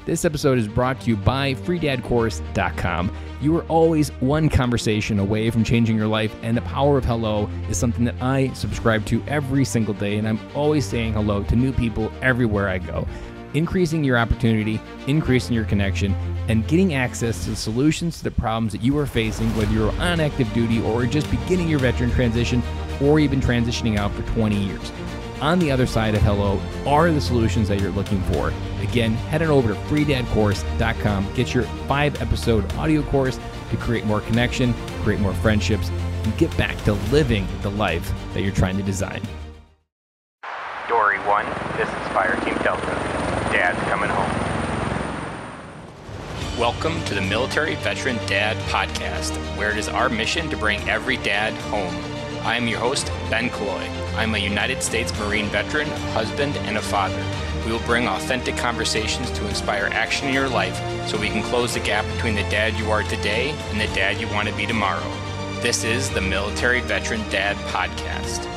This episode is brought to you by freedadcourse.com. You are always one conversation away from changing your life, and the power of hello is something that I subscribe to every single day, and I'm always saying hello to new people everywhere I go. Increasing your opportunity, increasing your connection, and getting access to the solutions to the problems that you are facing, whether you're on active duty or just beginning your veteran transition or even transitioning out for 20 years. On the other side of hello are the solutions that you're looking for. Again, head on over to freedadcourse.com. Get your 5-episode audio course to create more connection, create more friendships, and get back to living the life that you're trying to design. Dory 1, this is Fire Team Delta. Dad's coming home. Welcome to the Military Veteran Dad Podcast, where it is our mission to bring every dad home. I am your host, Ben Killoy. I'm a United States Marine veteran, husband, and a father. We will bring authentic conversations to inspire action in your life so we can close the gap between the dad you are today and the dad you want to be tomorrow. This is the Military Veteran Dad Podcast.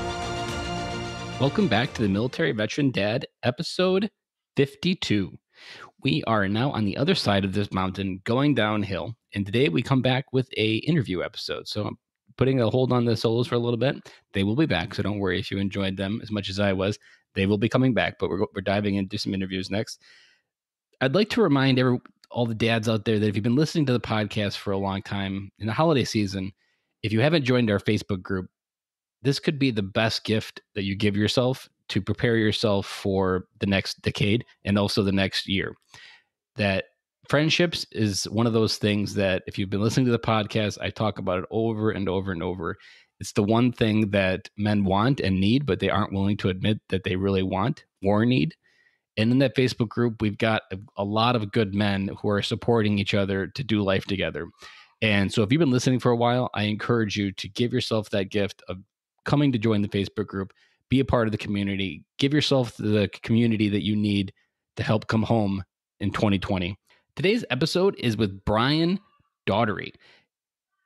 Welcome back to the Military Veteran Dad, episode 52. We are now on the other side of this mountain going downhill, and today we come back with a interview episode. So I'm putting a hold on the solos for a little bit. They will be back, so don't worry if you enjoyed them as much as I was. They will be coming back, but we're diving into some interviews next. I'd like to remind all the dads out there that if you've been listening to the podcast for a long time in the holiday season, if you haven't joined our Facebook group, this could be the best gift that you give yourself to prepare yourself for the next decade and also the next year. That friendships is one of those things that if you've been listening to the podcast, I talk about it over and over and over. It's the one thing that men want and need, but they aren't willing to admit that they really want or need. And in that Facebook group, we've got a lot of good men who are supporting each other to do life together. And so if you've been listening for a while, I encourage you to give yourself that gift of coming to join the Facebook group, be a part of the community, give yourself the community that you need to help come home in 2020. Today's episode is with Brian Dougherty.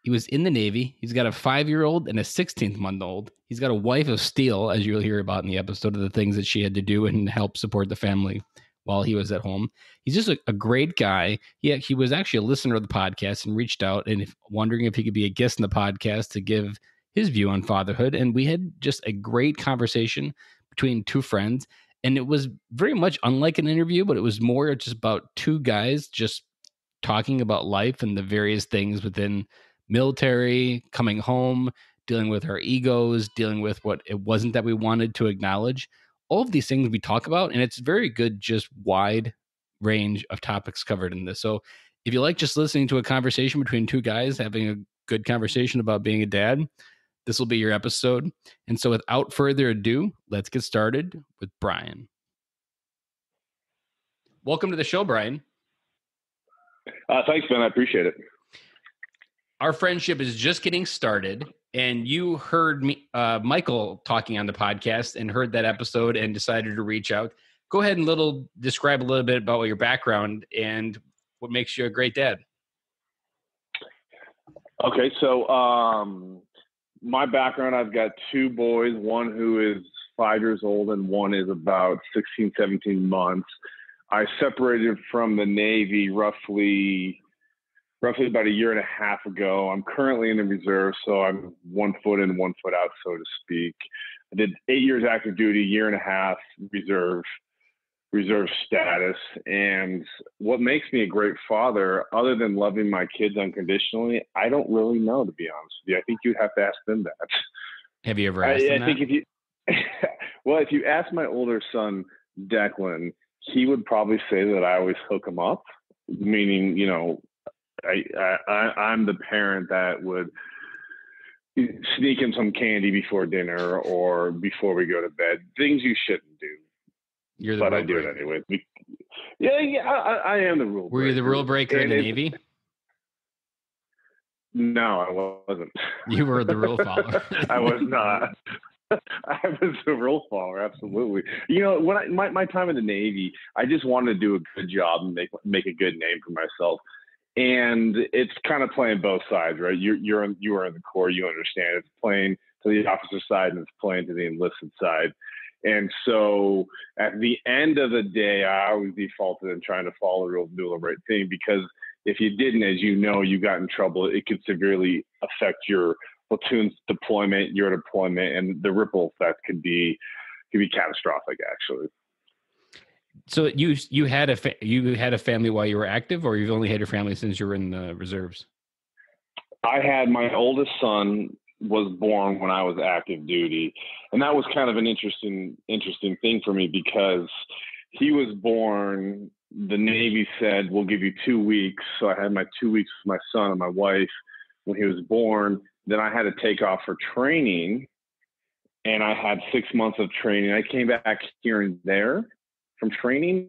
He was in the Navy. He's got a 5-year-old and a 16-month-old. He's got a wife of steel, as you'll hear about in the episode, of the things that she had to do and help support the family while he was at home. He's just a great guy. He was actually a listener of the podcast and reached out and wondering if he could be a guest in the podcast to give his view on fatherhood. And we had just a great conversation between two friends. And it was very much unlike an interview, but it was more just about two guys just talking about life and the various things within military, coming home, dealing with our egos, dealing with what it wasn't that we wanted to acknowledge. All of these things we talk about, and it's very good, just wide range of topics covered in this. So if you like just listening to a conversation between two guys having a good conversation about being a dad, this will be your episode. And so without further ado, let's get started with Brian. Welcome to the show, Brian. Thanks, Ben. I appreciate it. Our friendship is just getting started, and you heard me, Michael talking on the podcast and heard that episode and decided to reach out. Go ahead and describe a little bit about your background and what makes you a great dad. Okay, so my background, I've got two boys, one who is 5 years old and one is about 16, 17 months. I separated from the Navy roughly about a year and a half ago. I'm currently in the reserve, so I'm 1 foot in, 1 foot out, so to speak. I did 8 years active duty, year and a half reserve status. And what makes me a great father, other than loving my kids unconditionally, I don't really know, to be honest with you. I think you'd have to ask them that. Have you ever asked them that? I think if you ask my older son, Declan, he would probably say that I always hook him up, meaning, I'm the parent that would sneak him some candy before dinner or before we go to bed. Things you shouldn't do. But I do it anyway. I am the rule breaker. Were you the rule breaker in the Navy? No, I wasn't. You were the rule follower. I was not. I was the rule follower, absolutely. When my time in the Navy, I just wanted to do a good job and make a good name for myself. And it's kind of playing both sides, right? You are in the Corps, you understand. It's playing to the officer side and it's playing to the enlisted side. And so at the end of the day, I always defaulted in trying to follow the rules and do the right thing, because if you didn't, as you know, you got in trouble. It could severely affect your platoon's deployment, your deployment, and the ripple effect could be catastrophic, actually. So you had a family while you were active, or you've only had your family since you were in the reserves? I had my oldest son was born when I was active duty, and that was kind of an interesting thing for me, because he was born. The Navy said, we'll give you 2 weeks. So I had my 2 weeks with my son and my wife when he was born. Then I had to take off for training, and I had 6 months of training. I came back here and there from training,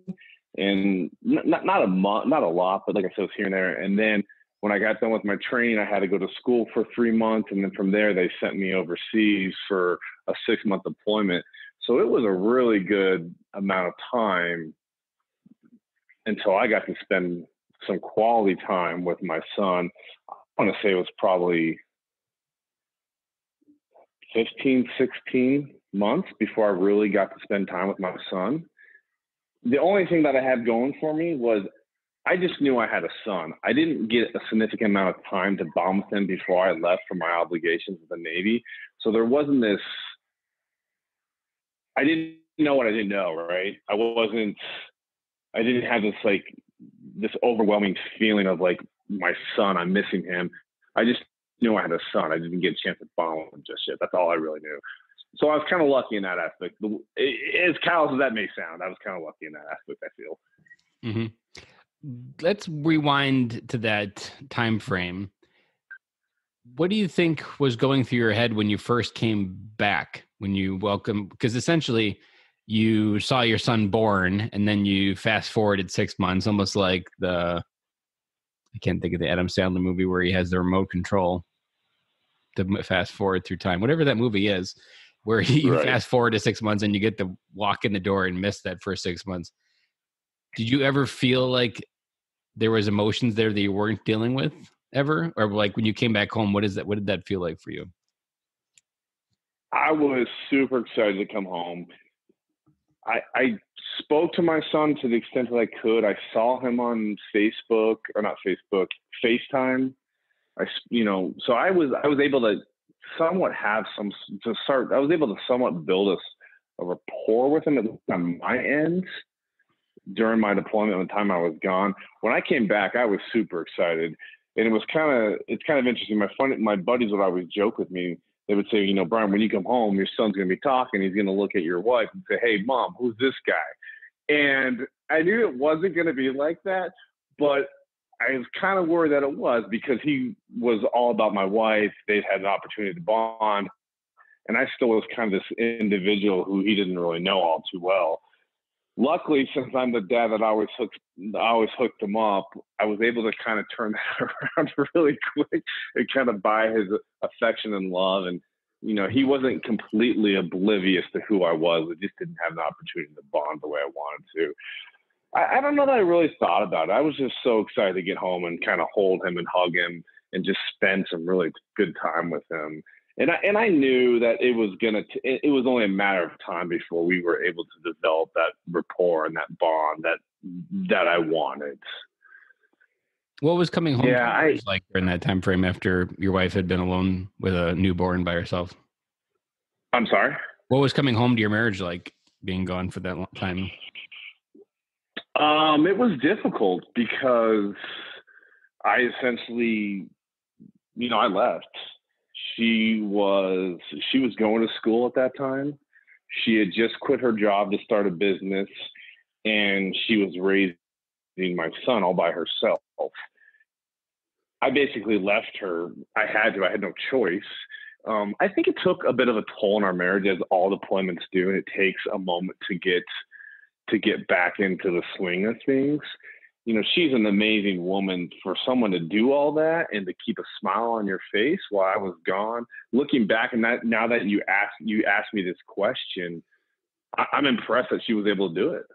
and not a lot, but like I said, it was here and there. And then when I got done with my training, I had to go to school for 3 months. And then from there, they sent me overseas for a 6-month deployment. So it was a really good amount of time until I got to spend some quality time with my son. I want to say it was probably 15, 16 months before I really got to spend time with my son. The only thing that I had going for me was I just knew I had a son. I didn't get a significant amount of time to bond with him before I left for my obligations with the Navy. So there wasn't this, I didn't know what I didn't know, right? I didn't have this overwhelming feeling of like my son, I'm missing him. I just knew I had a son. I didn't get a chance to bond with him just yet. That's all I really knew. So I was kind of lucky in that aspect. As callous as that may sound, I was kind of lucky in that aspect, I feel. Mm-hmm. Let's rewind to that time frame. What do you think was going through your head when you first came back, when you welcomed, because essentially you saw your son born and then you fast forwarded 6 months, almost like I can't think of the Adam Sandler movie where he has the remote control to fast forward through time, whatever that movie is, where you fast forward to 6 months and you get to walk in the door and miss that first 6 months. Did you ever feel like there was emotions there that you weren't dealing with ever? Or like when you came back home, what did that feel like for you? I was super excited to come home. I spoke to my son to the extent that I could. I saw him on Facebook, or not Facebook, FaceTime. So I was able to somewhat I was able to somewhat build a rapport with him on my end during my deployment, the time I was gone. When I came back, I was super excited. And it's kind of interesting. My buddies would always joke with me. They would say, Brian, when you come home, your son's going to be talking. He's going to look at your wife and say, hey, Mom, who's this guy? And I knew it wasn't going to be like that, but I was kind of worried that it was, because he was all about my wife. They'd had an opportunity to bond. And I still was kind of this individual who he didn't really know all too well. Luckily, since I'm the dad that always hooked him up, I was able to kind of turn that around really quick and kind of buy his affection and love. And, he wasn't completely oblivious to who I was. I just didn't have an opportunity to bond the way I wanted to. I don't know that I really thought about it. I was just so excited to get home and kind of hold him and hug him and just spend some really good time with him. And I knew that it was only a matter of time before we were able to develop that rapport and that bond that I wanted. What was coming home like during that time frame after your wife had been alone with a newborn by herself? I'm sorry? What was coming home to your marriage like, being gone for that long time? It was difficult because I essentially, I left. She was going to school at that time. She had just quit her job to start a business, and she was raising my son all by herself. I basically left her. I had no choice. I think it took a bit of a toll on our marriage, as all deployments do, and it takes a moment to get back into the swing of things. She's an amazing woman. For someone to do all that and to keep a smile on your face while I was gone. Looking back, and now that you asked me this question, I'm impressed that she was able to do it.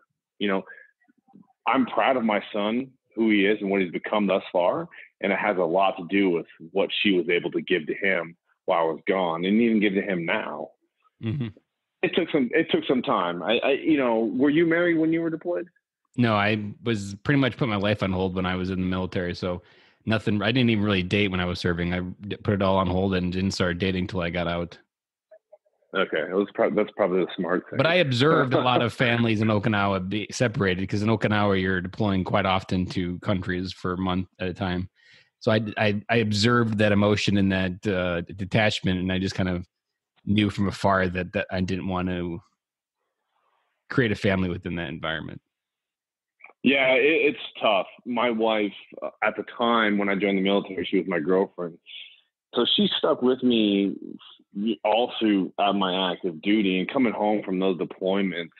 I'm proud of my son, who he is and what he's become thus far, and it has a lot to do with what she was able to give to him while I was gone, and even give to him now. Mm-hmm. It took some time. Were you married when you were deployed? No, I was pretty much put my life on hold when I was in the military. So nothing, I didn't even really date when I was serving. I put it all on hold and didn't start dating till I got out. Okay. That's probably the smart thing. But I observed a lot of families in Okinawa be separated, because in Okinawa, you're deploying quite often to countries for a month at a time. So I observed that emotion and that detachment, and I just kind of knew from afar that I didn't want to create a family within that environment. Yeah, it's tough. My wife, at the time when I joined the military, she was my girlfriend. So she stuck with me all through my active duty and coming home from those deployments.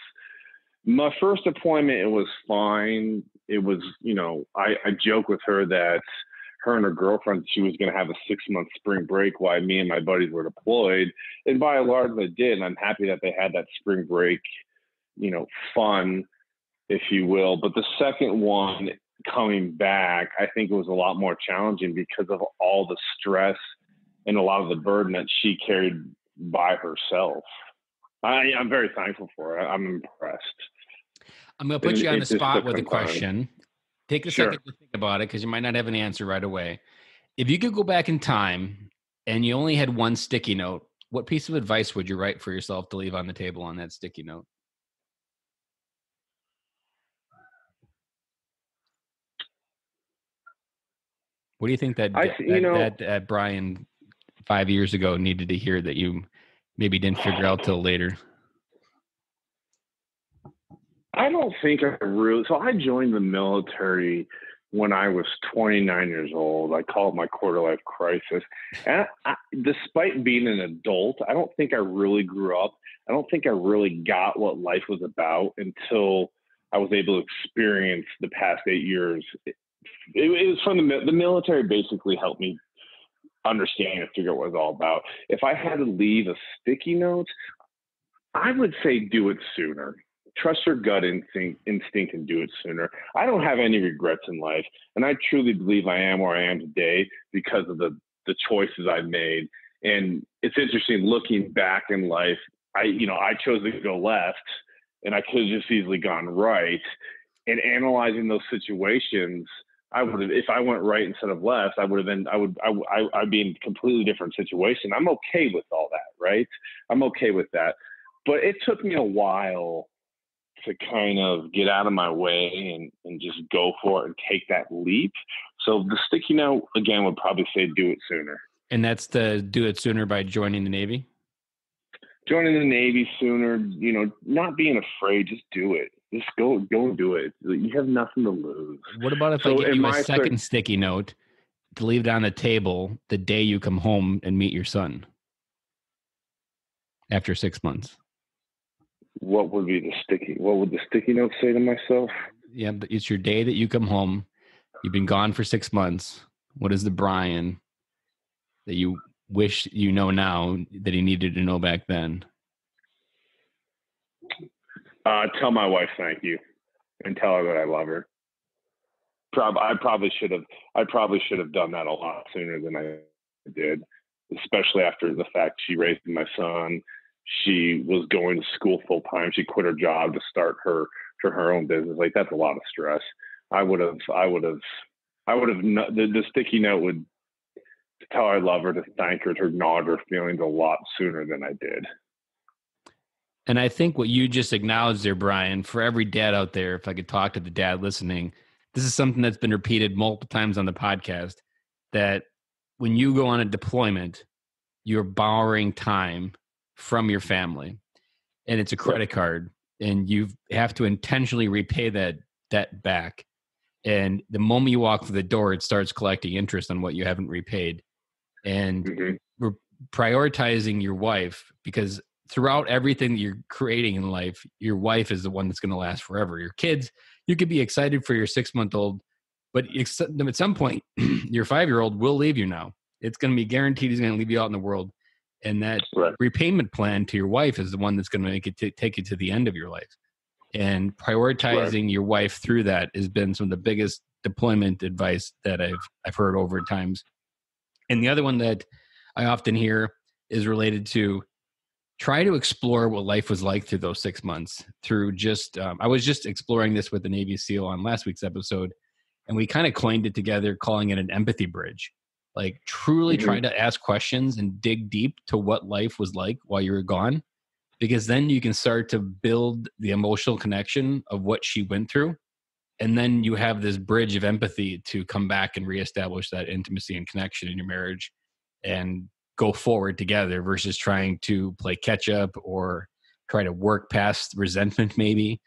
My first deployment, it was fine. It was, I joke with her that her and her girlfriend, she was going to have a 6-month spring break while me and my buddies were deployed. And by and large, they did. And I'm happy that they had that spring break, fun, if you will. But the second one coming back, I think it was a lot more challenging because of all the stress and a lot of the burden that she carried by herself. I'm very thankful for her. I'm impressed. I'm going to put you on the spot with a question. Take a Sure. second to think about it, because you might not have an answer right away. If you could go back in time and you only had one sticky note, what piece of advice would you write for yourself to leave on the table on that sticky note? What do you think that Brian 5 years ago needed to hear that you maybe didn't figure out till later? I don't think so I joined the military when I was 29 years old. I call it my quarter life crisis. And despite being an adult, I don't think I really grew up. I don't think I really got what life was about until I was able to experience the past 8 years. It was from the military basically helped me understand and figure out what it was all about. If I had to leave a sticky note, I would say do it sooner. Trust your gut instinct and do it sooner. I don't have any regrets in life, and I truly believe I am where I am today because of the choices I've made. And it's interesting looking back in life. I chose to go left, and I could have just easily gone right. And analyzing those situations, I would have, if I went right instead of left, I'd be in a completely different situation. I'm okay with all that, right? I'm okay with that. But it took me a while to kind of get out of my way and just go for it and take that leap. So the sticky note, again, would probably say do it sooner. And that's to do it sooner by joining the Navy? Joining the Navy sooner, not being afraid, just do it. Just go and do it. You have nothing to lose. What about if I give you a second sticky note to leave it on the table the day you come home and meet your son after 6 months? What would the sticky note say to myself? Yeah, but it's your day that you come home. You've been gone for 6 months. What is the Brian that you wish you know now that he needed to know back then? Tell my wife thank you, and tell her that I love her. I probably should have done that a lot sooner than I did, especially after the fact she raised my son. She was going to school full time. She quit her job to start her own business. Like, that's a lot of stress. The sticky note would tell her I love her, to thank her, to acknowledge her feelings a lot sooner than I did. And I think what you just acknowledged there, Brian, for every dad out there, if I could talk to the dad listening, this is something that's been repeated multiple times on the podcast, that when you go on a deployment, you're borrowing time from your family, and it's a credit card, and you have to intentionally repay that debt back. And the moment you walk through the door, it starts collecting interest on what you haven't repaid. And we're prioritizing your wife, because throughout everything that you're creating in life, your wife is the one that's going to last forever. Your kids, you could be excited for your 6-month-old, but at some point, your 5-year-old will leave you now. It's going to be guaranteed he's going to leave you out in the world. And that repayment plan to your wife is the one that's going to make it take you to the end of your life. And prioritizing your wife through that has been some of the biggest deployment advice that I've heard over times. And the other one that I often hear is related to try to explore what life was like through those 6 months through just, I was just exploring this with the Navy SEAL on last week's episode, and we kind of coined it together, calling it an empathy bridge. Like truly try to ask questions and dig deep to what life was like while you were gone, because then you can start to build the emotional connection of what she went through. And then you have this bridge of empathy to come back and reestablish that intimacy and connection in your marriage and go forward together versus trying to play catch up or try to work past resentment. Maybe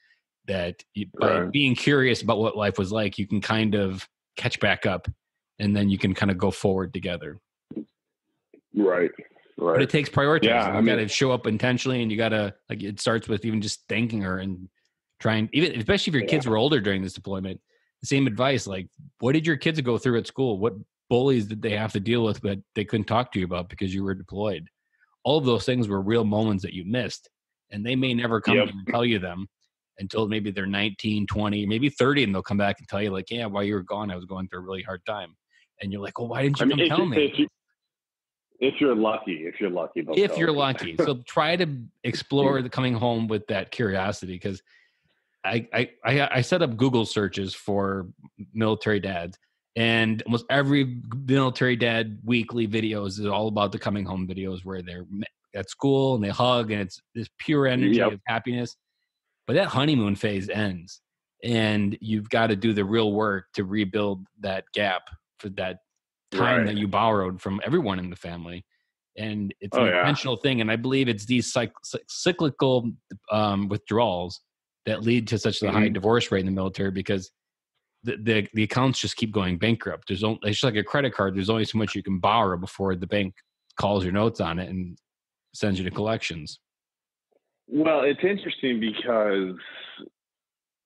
that by being curious about what life was like, you can kind of catch back up and then you can kind of go forward together. Right. But it takes prioritizing. Yeah, You got to show up intentionally, and you got to, like, it starts with even just thanking her and trying, even especially if your kids were older during this deployment. The same advice, like, what did your kids go through at school? What bullies did they have to deal with that they couldn't talk to you about because you were deployed? All of those things were real moments that you missed, and they may never come and tell you them until maybe they're 19, 20, maybe 30, and they'll come back and tell you, like, yeah, while you were gone, I was going through a really hard time. And you're like, well, why didn't you come tell me? If you're lucky. If you're lucky. So try to explore the coming home with that curiosity, because I set up Google searches for military dads, and almost every military dad weekly videos is all about the coming home videos where they're at school and they hug and it's this pure energy of happiness. But that honeymoon phase ends, and you've got to do the real work to rebuild that gap for that time that you borrowed from everyone in the family. And it's an intentional thing. And I believe it's these cyclical withdrawals that lead to such a high divorce rate in the military, because the accounts just keep going bankrupt. It's just like a credit card. There's only so much you can borrow before the bank calls your notes on it and sends you to collections. Well, it's interesting because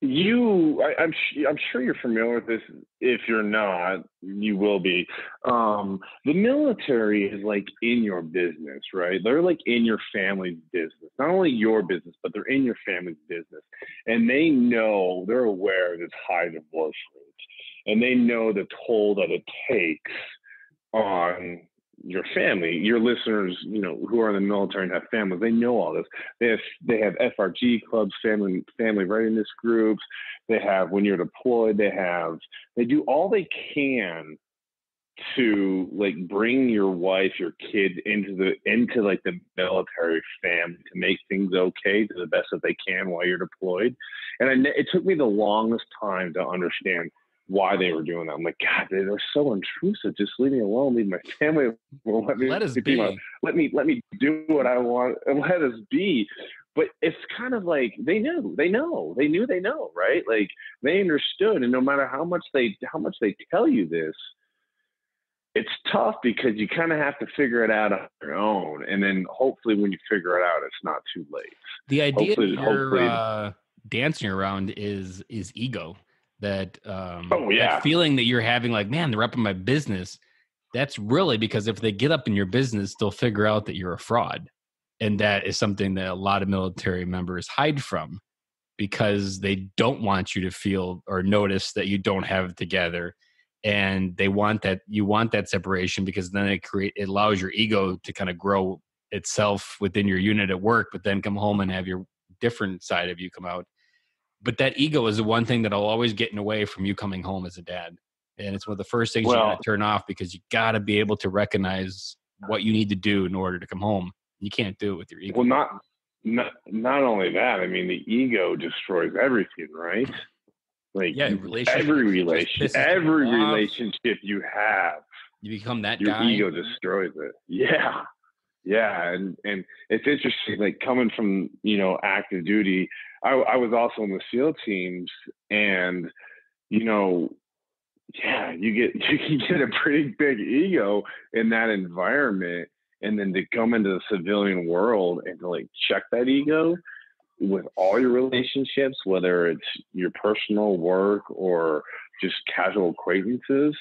I'm sure you're familiar with this. If you're not, you will be. The military is like in your business, right? They're like in your family's business. Not only your business, but they're in your family's business. And they're aware of this high divorce rate. And they know the toll that it takes on your family, your listeners, who are in the military and have families. They know all this. They have FRG clubs, family readiness groups. They have, when you're deployed, they do all they can to like bring your wife, your kids into like the military family to make things okay to the best that they can while you're deployed. And it took me the longest time to understand why they were doing that. I'm like, God, they're so intrusive. Just leave me alone. Leave my family alone. Let us be. Let me do what I want and let us be. But it's kind of like they knew, right? Like they understood. And no matter how much they tell you this, it's tough because you kind of have to figure it out on your own. And then hopefully when you figure it out, it's not too late. The idea you're dancing around is ego. That that feeling that you're having, like, man, they're up in my business. That's really because if they get up in your business, they'll figure out that you're a fraud. And that is something that a lot of military members hide from, because they don't want you to feel or notice that you don't have it together. And they want that, you want that separation, because then it allows your ego to kind of grow itself within your unit at work, but then come home and have your different side of you come out. But that ego is the one thing that'll always get in the way from you coming home as a dad. And it's one of the first things you got to turn off, because you got to be able to recognize what you need to do in order to come home. You can't do it with your ego. Well, not only that, I mean, the ego destroys everything, right? Like every relationship you have, you become that your guy. Ego destroys it. Yeah. Yeah. And it's interesting, like coming from, active duty, I was also in the SEAL teams, and, you get a pretty big ego in that environment. And then to come into the civilian world and to like check that ego with all your relationships, whether it's your personal work or just casual acquaintances,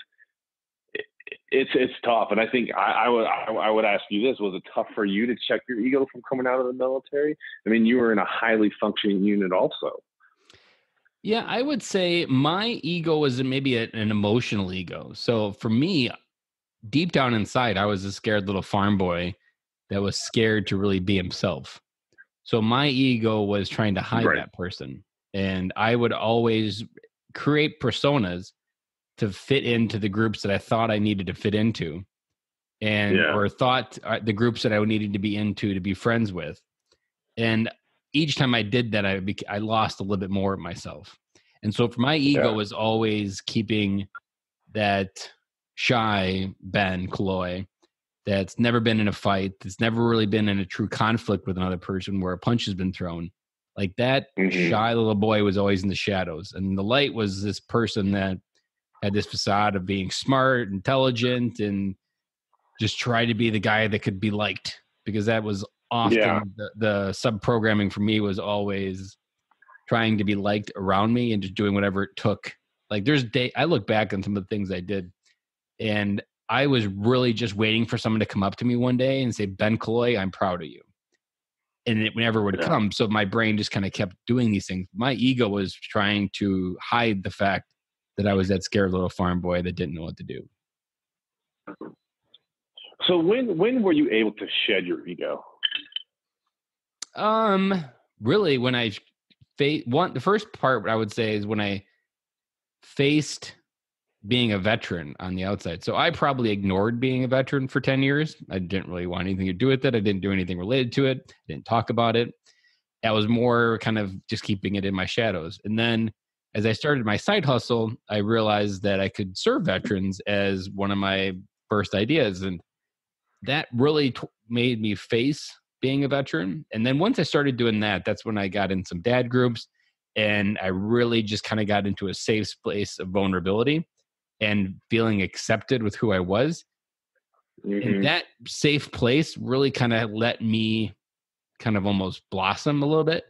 it's tough. And I think I would ask you this: was it tough for you to check your ego from coming out of the military? I mean, you were in a highly functioning unit also. Yeah, I would say my ego was maybe an emotional ego. So for me, deep down inside, I was a scared little farm boy that was scared to really be himself. So my ego was trying to hide Right. that person. And I would always create personas to fit into the groups that I thought I needed to fit into, and Yeah. or thought the groups that I needed to be into to be friends with. And each time I did that, I lost a little bit more of myself. And so for my ego was always keeping that shy Ben Cloy that's never been in a fight, that's never really been in a true conflict with another person where a punch has been thrown. Like that shy little boy was always in the shadows. And the light was this person that had this facade of being smart, intelligent, and just try to be the guy that could be liked, because that was often the sub programming for me was always trying to be liked around me and just doing whatever it took. Like I look back on some of the things I did, and I was really just waiting for someone to come up to me one day and say, Ben Cloy, I'm proud of you. And it never would come. So my brain just kind of kept doing these things. My ego was trying to hide the fact that I was that scared little farm boy that didn't know what to do. So when were you able to shed your ego? Really, when I the first part I would say is when I faced being a veteran on the outside. So I probably ignored being a veteran for 10 years. I didn't really want anything to do with it. I didn't do anything related to it. I didn't talk about it. I was more kind of just keeping it in my shadows. And then as I started my side hustle, I realized that I could serve veterans as one of my first ideas. And that really made me face being a veteran. And then once I started doing that, that's when I got in some dad groups, and I really just kind of got into a safe place of vulnerability and feeling accepted with who I was. And that safe place really kind of let me kind of almost blossom a little bit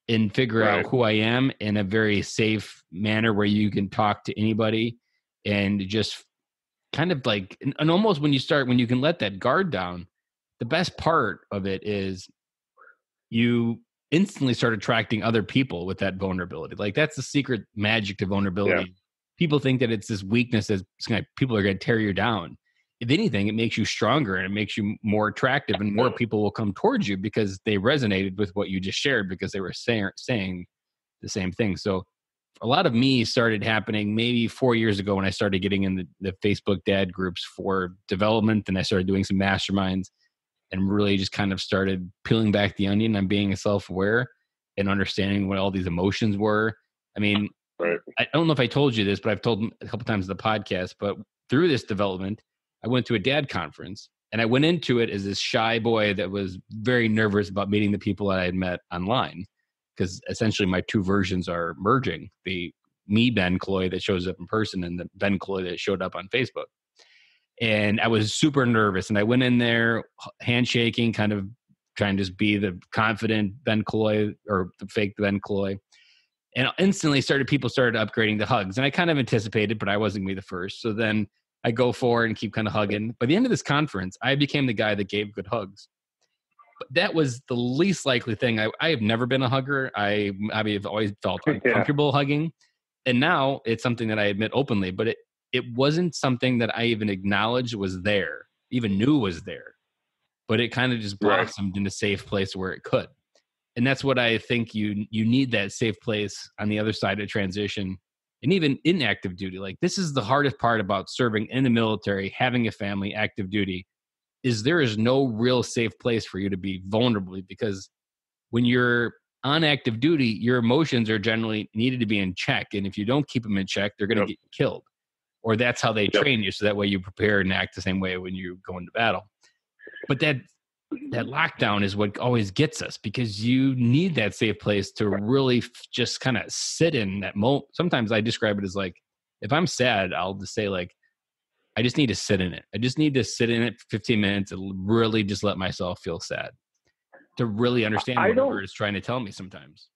and figure out who I am in a very safe manner where you can talk to anybody and just kind of like, and almost when you can let that guard down, the best part of it is you instantly start attracting other people with that vulnerability. Like that's the secret magic to vulnerability. Yeah. People think that it's this weakness that people are going to tear you down. If anything, it makes you stronger and it makes you more attractive, and more people will come towards you because they resonated with what you just shared, because they were saying the same thing. So a lot of me started happening maybe 4 years ago when I started getting in the Facebook dad groups for development, and I started doing some masterminds and really just kind of started peeling back the onion on being self-aware and understanding what all these emotions were. I mean, I don't know if I told you this, but I've told a couple times in the podcast, but through this development, I went to a dad conference, and I went into it as this shy boy that was very nervous about meeting the people that I had met online, because essentially my two versions are merging: the me Ben Cloy that shows up in person and the Ben Cloy that showed up on Facebook. And I was super nervous, and I went in there handshaking, kind of trying to just be the confident Ben Cloy, or the fake Ben Cloy. And instantly people started upgrading the hugs, and I kind of anticipated, but I wasn't going to be the first. So then I go forward and keep kind of hugging. By the end of this conference, I became the guy that gave good hugs. But that was the least likely thing. I have never been a hugger. I have always felt uncomfortable hugging. And now it's something that I admit openly, but it wasn't something that I even acknowledged was there, even knew was there. But it kind of just blossomed in a safe place where it could. And that's what I think you need, that safe place on the other side of transition. And even in active duty, like this is the hardest part about serving in the military, having a family, active duty, is there is no real safe place for you to be vulnerable, because when you're on active duty, your emotions are generally needed to be in check. And if you don't keep them in check, they're going to get killed. Or that's how they train you. So that way you prepare and act the same way when you go into battle. But that lockdown is what always gets us, because you need that safe place to really just kind of sit in that moment. Sometimes I describe it as like, if I'm sad, I'll just say like, I just need to sit in it. I just need to sit in it for 15 minutes and really just let myself feel sad to really understand whatever it's trying to tell me sometimes.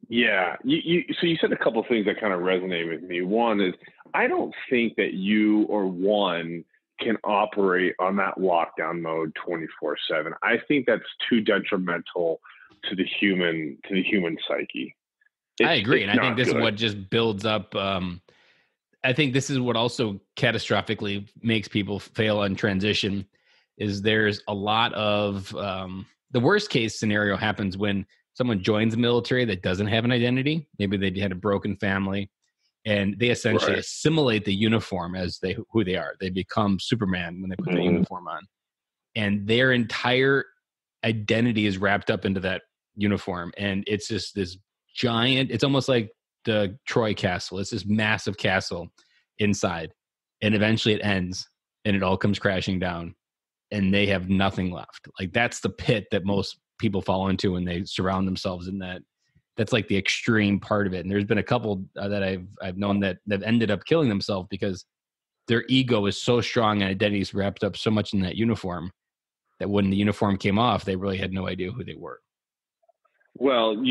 Yeah. So you said a couple of things that kind of resonate with me. One is, I don't think that you or one can operate on that lockdown mode 24/7. I think that's too detrimental to the human psyche. I agree. And I think this is what just builds up. I think this is what also catastrophically makes people fail on transition, is there's a lot of the worst case scenario happens when someone joins the military that doesn't have an identity. Maybe they had a broken family, and they essentially assimilate the uniform as who they are. They become Superman when they put the uniform on, and their entire identity is wrapped up into that uniform. And it's just this giant, it's almost like the Troy castle. It's this massive castle inside, and eventually it ends and it all comes crashing down and they have nothing left. Like, that's the pit that most people fall into when they surround themselves in that. That's like the extreme part of it. And there's been a couple that I've known that have ended up killing themselves because their ego is so strong and identity is wrapped up so much in that uniform that when the uniform came off, they really had no idea who they were. Well,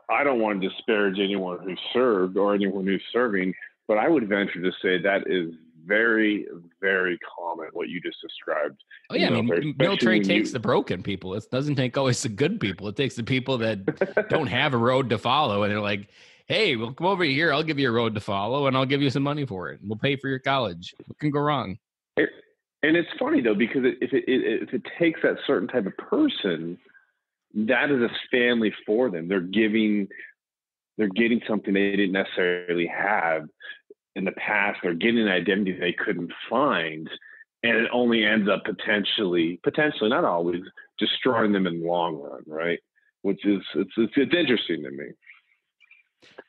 I don't want to disparage anyone who served or anyone who's serving, but I would venture to say that is very, very common, what you just described. Oh, yeah. I mean, military takes the broken people. It doesn't take always the good people. It takes the people that don't have a road to follow. And they're like, hey, we'll come over here. I'll give you a road to follow and I'll give you some money for it. We'll pay for your college. What can go wrong? And it's funny, though, because if it takes that certain type of person, that is a family for them. They're getting something they didn't necessarily have in the past. They're getting an identity they couldn't find, and it only ends up potentially, not always, destroying them in the long run, right? Which is it's interesting to me.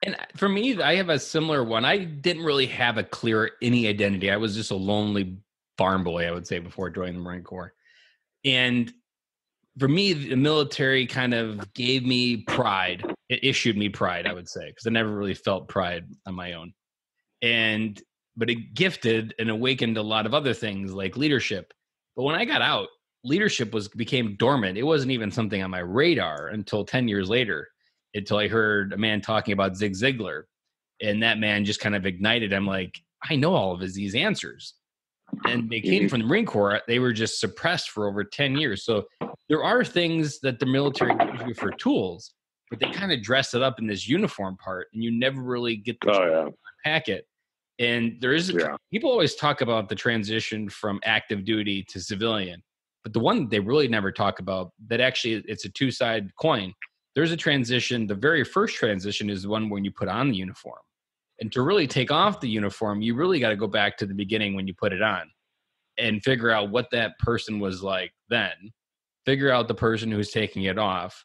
And for me, I have a similar one. I didn't really have a clear any identity. I was just a lonely farm boy, I would say, before joining the Marine Corps. And for me, the military kind of gave me pride. It issued me pride, I would say, because I never really felt pride on my own. But it gifted and awakened a lot of other things like leadership. But when I got out, leadership became dormant. It wasn't even something on my radar until 10 years later, until I heard a man talking about Zig Ziglar. And that man just kind of ignited. I'm like, I know all of these answers. And they came from the Marine Corps. They were just suppressed for over 10 years. So there are things that the military gives you for tools, but they kind of dress it up in this uniform part, and you never really get the packet. And there is people always talk about the transition from active duty to civilian, but the one they really never talk about, that actually it's a two-sided coin. There's a transition. The very first transition is the one when you put on the uniform. And to really take off the uniform, you really got to go back to the beginning when you put it on and figure out what that person was like then, figure out the person who's taking it off,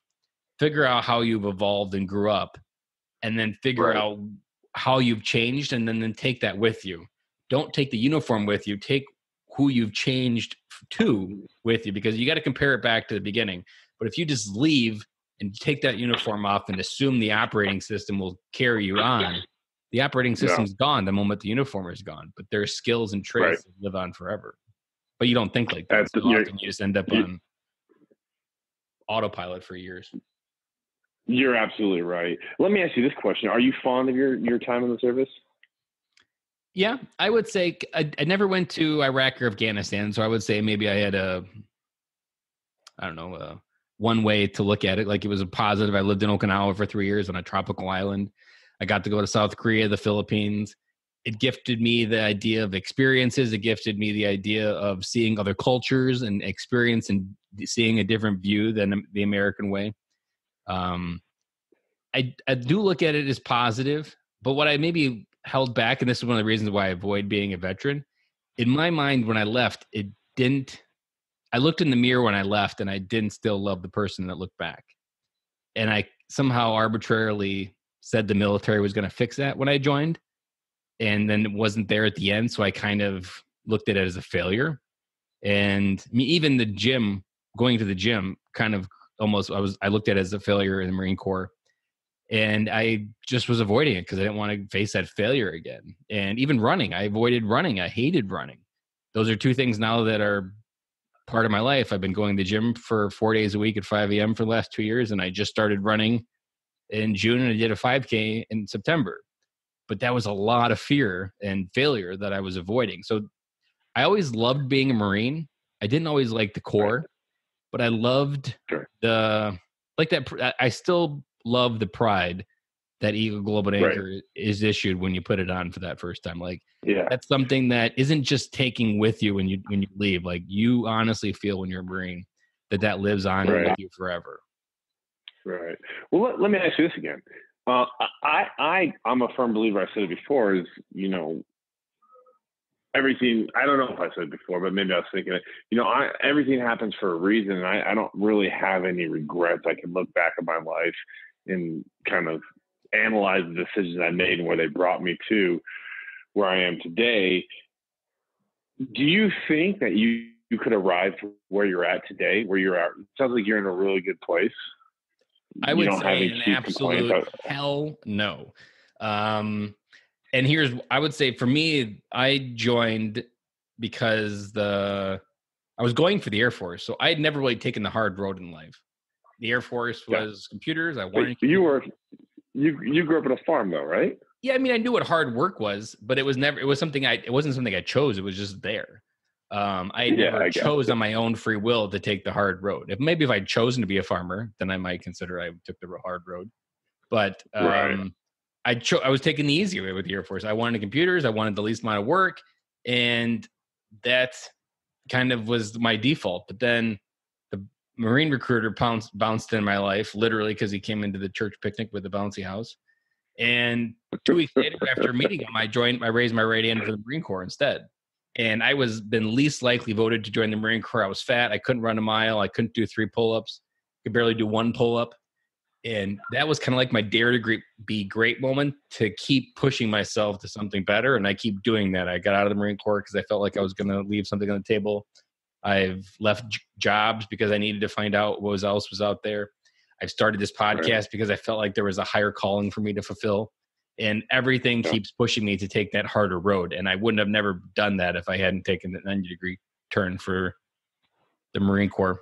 figure out how you've evolved and grew up, and then figure out how you've changed, and then take that with you. Don't take the uniform with you. Take who you've changed to with you, because you got to compare it back to the beginning. But if you just leave and take that uniform off and assume the operating system will carry you on, the operating system's gone the moment the uniform is gone, but their skills and traits live on forever. But you don't think like that. So often you just end up on autopilot for years. You're absolutely right. Let me ask you this question. Are you fond of your time in the service? Yeah, I would say I never went to Iraq or Afghanistan, so I would say maybe I had one way to look at it. Like, it was a positive. I lived in Okinawa for 3 years on a tropical island. I got to go to South Korea, the Philippines. It gifted me the idea of experiences. It gifted me the idea of seeing other cultures and experience and seeing a different view than the American way. I do look at it as positive, but what I maybe held back, and this is one of the reasons why I avoid being a veteran, in my mind when I left, I looked in the mirror when I left and I didn't still love the person that looked back. And I somehow arbitrarily said the military was going to fix that when I joined, and then it wasn't there at the end. So I kind of looked at it as a failure. And even the gym, going to the gym, kind of I looked at it as a failure in the Marine Corps. And I just was avoiding it because I didn't want to face that failure again. And even running, I avoided running. I hated running. Those are two things now that are part of my life. I've been going to the gym for 4 days a week at 5 a.m. for the last 2 years. And I just started running in June, and I did a 5K in September. But that was a lot of fear and failure that I was avoiding. So I always loved being a Marine. I didn't always like the Corps, but I loved I still love the pride that Eagle Globe and Right. Anchor is issued when you put it on for that first time. Like, Yeah. that's something that isn't just taking with you when you leave. Like, you honestly feel when you're a Marine that lives on Right. with you forever. Right. Well, let me ask you this again. I'm a firm believer. I said it before. Is everything. I don't know if I said it before, but maybe I was thinking it. Everything happens for a reason, and I don't really have any regrets. I can look back at my life and kind of analyze the decisions I made and where they brought me to where I am today. Do you think that you could arrive where you're at today, where you're at? It sounds like you're in a really good place. I would say an absolute hell no. And I would say for me, I joined because I was going for the Air Force. So I had never really taken the hard road in life. The Air Force was computers. I wanted computers. You grew up on a farm though, right? Yeah, I mean, I knew what hard work was, but it wasn't something I chose. It was just there. I had never chose on my own free will to take the hard road. If I'd chosen to be a farmer, then I might consider I took the hard road. But I was taking the easy way with the Air Force. I wanted computers. I wanted the least amount of work, and that kind of was my default. But then the Marine recruiter bounced in my life, literally, because he came into the church picnic with the bouncy house. And 2 weeks later, after meeting him, I raised my right hand for the Marine Corps instead. And I was been least likely voted to join the Marine Corps. I was fat. I couldn't run a mile. I couldn't do 3 pull-ups. Could barely do 1 pull-up. And that was kind of like my dare to be great moment to keep pushing myself to something better. And I keep doing that. I got out of the Marine Corps because I felt like I was going to leave something on the table. I've left jobs because I needed to find out what else was out there. I've started this podcast because I felt like there was a higher calling for me to fulfill, and everything keeps pushing me to take that harder road. And I wouldn't have never done that if I hadn't taken the 90-degree turn for the Marine Corps.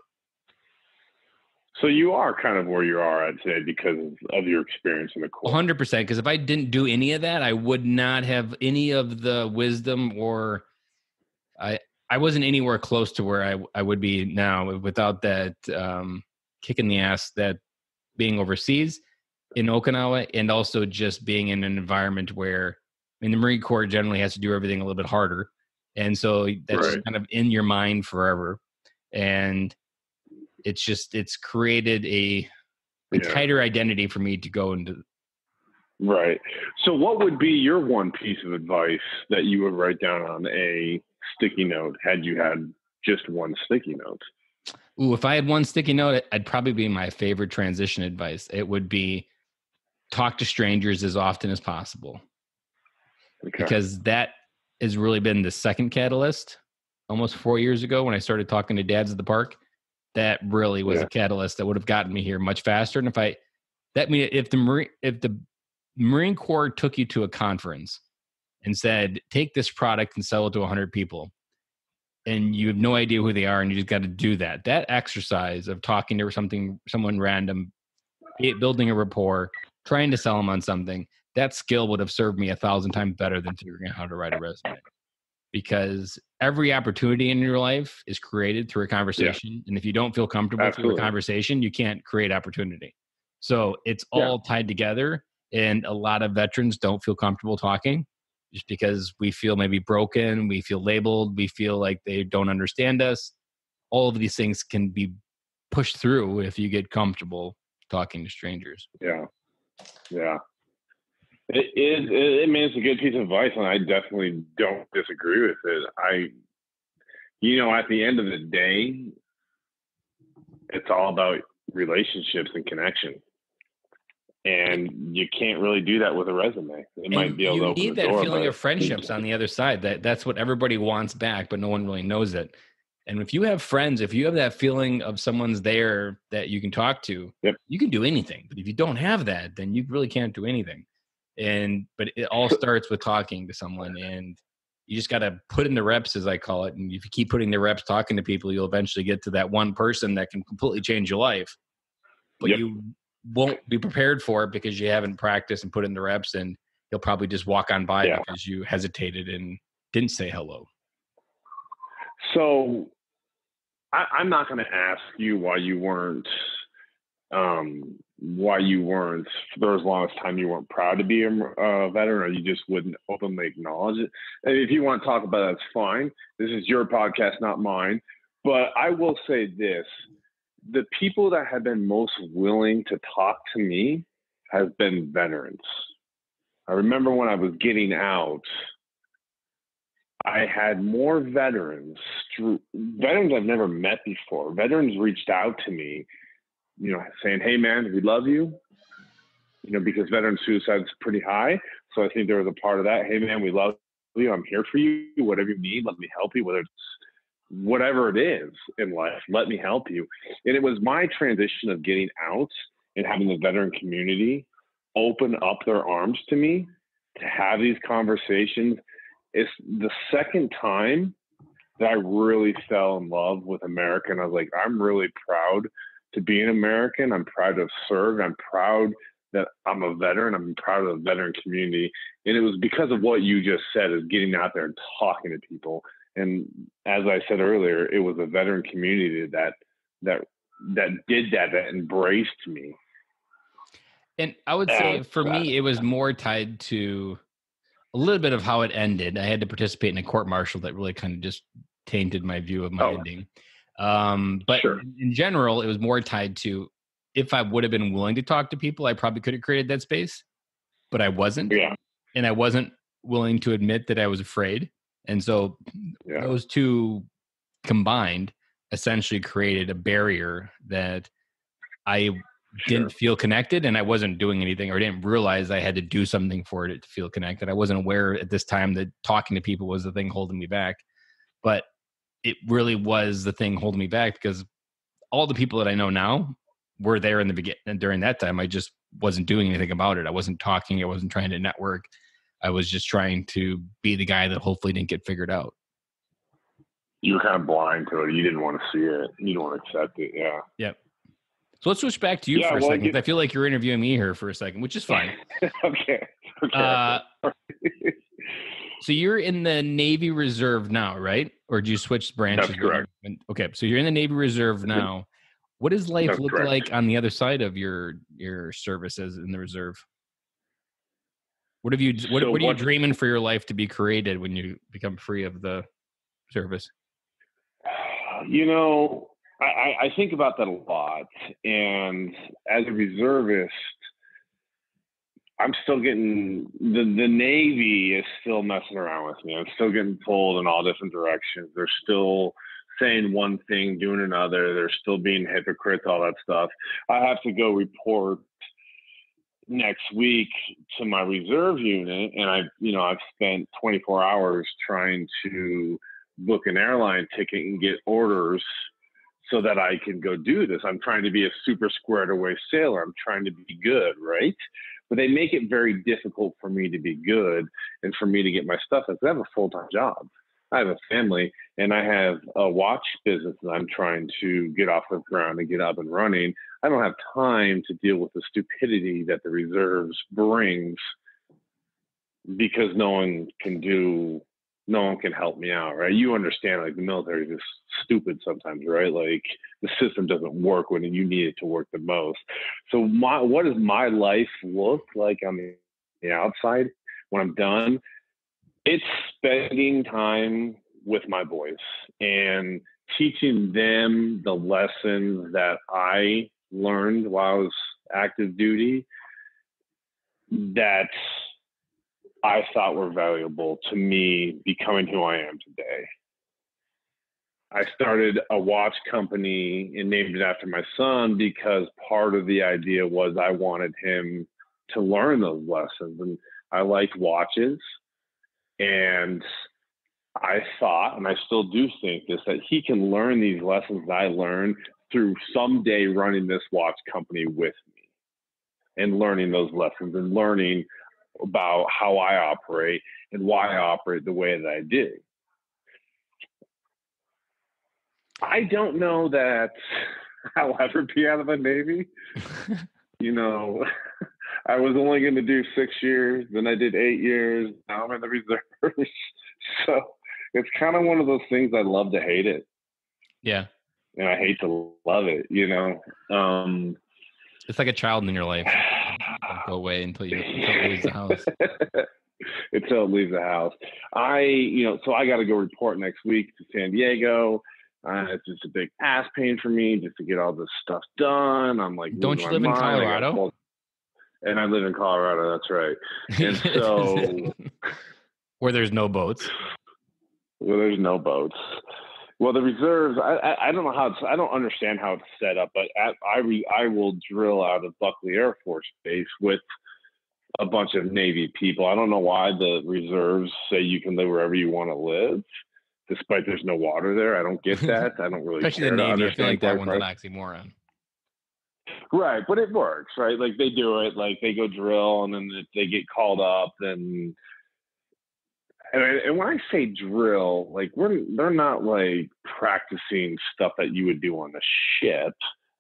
So you are kind of where you are at today because of your experience in the Corps. 100%. Because if I didn't do any of that, I would not have any of the wisdom, or I wasn't anywhere close to where I would be now without that kick in the ass, that being overseas in Okinawa, and also just being in an environment where, I mean, the Marine Corps generally has to do everything a little bit harder. And so that's just kind of in your mind forever. And it's created a tighter identity for me to go into. Right. So what would be your one piece of advice that you would write down on a sticky note had you had just one sticky note? Ooh, if I had one sticky note, I'd probably be my favorite transition advice. It would be talk to strangers as often as possible. Okay. Because that has really been the second catalyst almost 4 years ago when I started talking to dads at the park. That really was a catalyst that would have gotten me here much faster. And if the Marine Corps took you to a conference and said, take this product and sell it to 100 people, and you have no idea who they are, and you just got to do that exercise of talking to someone random, building a rapport, trying to sell them on something, that skill would have served me 1,000 times better than figuring out how to write a resume. Because every opportunity in your life is created through a conversation. And if you don't feel comfortable through a conversation, you can't create opportunity. So it's all tied together. And a lot of veterans don't feel comfortable talking just because we feel maybe broken, we feel labeled, we feel like they don't understand us. All of these things can be pushed through if you get comfortable talking to strangers. Yeah. It's a good piece of advice, and I definitely don't disagree with it. At the end of the day, it's all about relationships and connection. And you can't really do that with a resume. It might be able to open the door. You need that feeling of friendships on the other side. That's what everybody wants back, but no one really knows it. And if you have friends, if you have that feeling of someone's there that you can talk to, you can do anything. But if you don't have that, then you really can't do anything. But it all starts with talking to someone, and you just got to put in the reps, as I call it. And if you keep putting the reps, talking to people, you'll eventually get to that one person that can completely change your life. But you won't be prepared for it because you haven't practiced and put in the reps, and you'll probably just walk on by because you hesitated and didn't say hello. So I'm not going to ask you why you weren't why you weren't, for as long as time, you weren't proud to be a veteran, or you just wouldn't openly acknowledge it. And if you want to talk about it, that's fine. This is your podcast, not mine. But I will say this. The people that have been most willing to talk to me have been veterans. I remember when I was getting out, I had more veterans I've never met before. Veterans reached out to me, saying, "Hey man, we love you," because veteran suicide is pretty high. So I think there was a part of that. "Hey man, we love you. I'm here for you. Whatever you need, let me help you. Whether it's whatever it is in life, let me help you." And it was my transition of getting out and having the veteran community open up their arms to me to have these conversations. It's the second time that I really fell in love with America. And I was like, I'm really proud to be an American. I'm proud to have served. I'm proud that I'm a veteran. I'm proud of the veteran community. And it was because of what you just said, is getting out there and talking to people. And as I said earlier, it was a veteran community that did that embraced me. And I would say for me, it was more tied to a little bit of how it ended. I had to participate in a court martial that really kind of just tainted my view of my ending. But sure. In general, it was more tied to, if I would have been willing to talk to people, I probably could have created that space, but I wasn't. Yeah. And I wasn't willing to admit that I was afraid. And so those two combined essentially created a barrier that I didn't feel connected, and I wasn't doing anything, or didn't realize I had to do something for it to feel connected. I wasn't aware at this time that talking to people was the thing holding me back, but it really was the thing holding me back, because all the people that I know now were there in the beginning. And during that time, I just wasn't doing anything about it. I wasn't talking. I wasn't trying to network. I was just trying to be the guy that hopefully didn't get figured out. You were kind of blind to it. You didn't want to see it. You didn't want to accept it. Yeah. Yep. So let's switch back to you for a second. I feel like you're interviewing me here for a second, which is fine. Okay. So you're in the Navy Reserve now, right? Or do you switch branches? That's correct. Okay. So you're in the Navy Reserve now. What does life look like on the other side of your services in the reserve? What are you dreaming for your life to be created when you become free of the service? I think about that a lot. And as a reservist, I'm still getting, the Navy is still messing around with me. I'm still getting pulled in all different directions. They're still saying one thing, doing another. They're still being hypocrites, all that stuff. I have to go report next week to my reserve unit. And I've spent 24 hours trying to book an airline ticket and get orders so that I can go do this. I'm trying to be a super squared away sailor. I'm trying to be good, right? But they make it very difficult for me to be good and for me to get my stuff. I have a full-time job. I have a family, and I have a watch business that I'm trying to get off the ground and get up and running. I don't have time to deal with the stupidity that the reserves brings, because no one can help me out, right? You understand, like, the military is just stupid sometimes, right? Like, the system doesn't work when you need it to work the most. So what does my life look like on the outside when I'm done? It's spending time with my boys and teaching them the lessons that I learned while I was active duty that I thought were valuable to me becoming who I am today. I started a watch company and named it after my son because part of the idea was I wanted him to learn those lessons. And I liked watches. And I thought, and I still do think this, that he can learn these lessons that I learned through someday running this watch company with me and learning those lessons and learning about how I operate and why I operate the way that I do. I don't know that I'll ever be out of the Navy. I was only going to do 6 years, then I did 8 years. Now I'm in the reserves. So it's kind of one of those things. I love to hate it. Yeah. And I hate to love it, It's like a child in your life. Don't go away until it leaves the house. Until it leaves the house. So I got to go report next week to San Diego. It's just a big ass pain for me just to get all this stuff done. I'm like, Don't you live in Colorado? And I live in Colorado. That's right. And so, where there's no boats. Well, there's no boats. Well, the reserves, I don't know how I don't understand how it's set up, but I will drill out of Buckley Air Force Base with a bunch of Navy people. I don't know why the reserves say you can live wherever you want to live, despite there's no water there. I don't get that. I don't really Especially care the to Navy. I feel like that understand one's an oxymoron. Right, but it works, right? Like they do it, like they go drill, and then if they get called up, then and when I say drill, like they're not like practicing stuff that you would do on the ship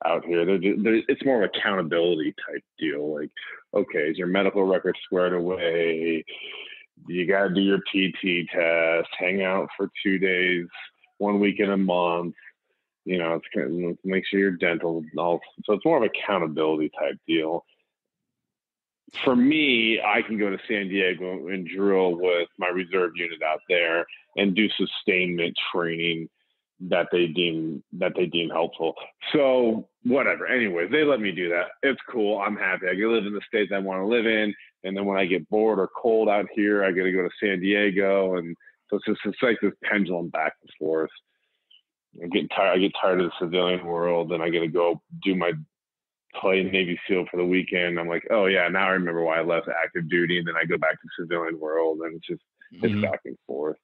out here. It's more of accountability type deal. Like, okay, is your medical record squared away? You got to do your PT test, hang out for 2 days, 1 week in a month. It's kind of make sure your dental. So it's more of accountability type deal. For me, I can go to San Diego and drill with my reserve unit out there and do sustainment training that they deem helpful. So whatever. Anyways, they let me do that. It's cool. I'm happy. I can live in the states I want to live in, and then when I get bored or cold out here, I got to go to San Diego, and so it's like this pendulum back and forth. I'm getting tired. I get tired of the civilian world, and I got to go play Navy SEAL for the weekend. I'm like, oh yeah, now I remember why I left active duty, and then I go back to civilian world, and it's just it's back and forth.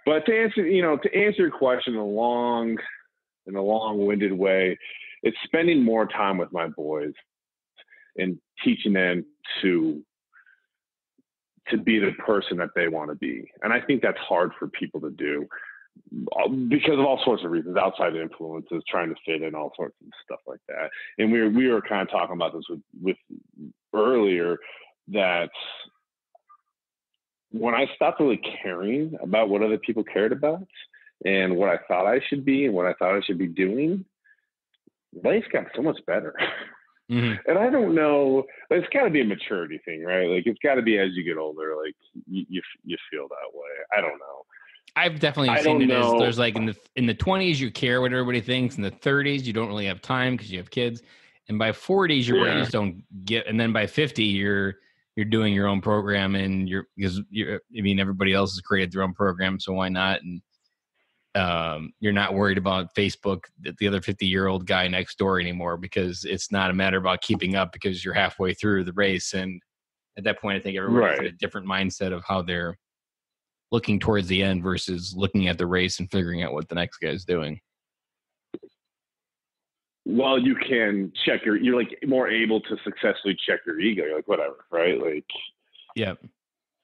But to answer your question in a long-winded way, it's spending more time with my boys and teaching them to be the person that they want to be. And I think that's hard for people to do because of all sorts of reasons, outside influences, trying to fit in, all sorts of stuff like that. And we were kind of talking about this with earlier, that when I stopped really caring about what other people cared about and what I thought I should be and what I thought I should be doing, life got so much better. Mm-hmm. And I don't know, it's got to be a maturity thing, right? Like it's got to be as you get older, like you feel that way. I don't know. I've definitely seen it as there's like in the 20s you care what everybody thinks. In the 30s you don't really have time because you have kids, and by 40s your brains don't get. And then by 50 you're doing your own program, and everybody else has created their own program, so why not? And you're not worried about Facebook, the other 50-year-old guy next door anymore, because it's not a matter about keeping up because you're halfway through the race. And at that point, I think everybody's in a different mindset of how they're looking towards the end versus looking at the race and figuring out what the next guy's doing. Well, you can check you're like more able to successfully check your ego. You're like, whatever, right? Like, yeah.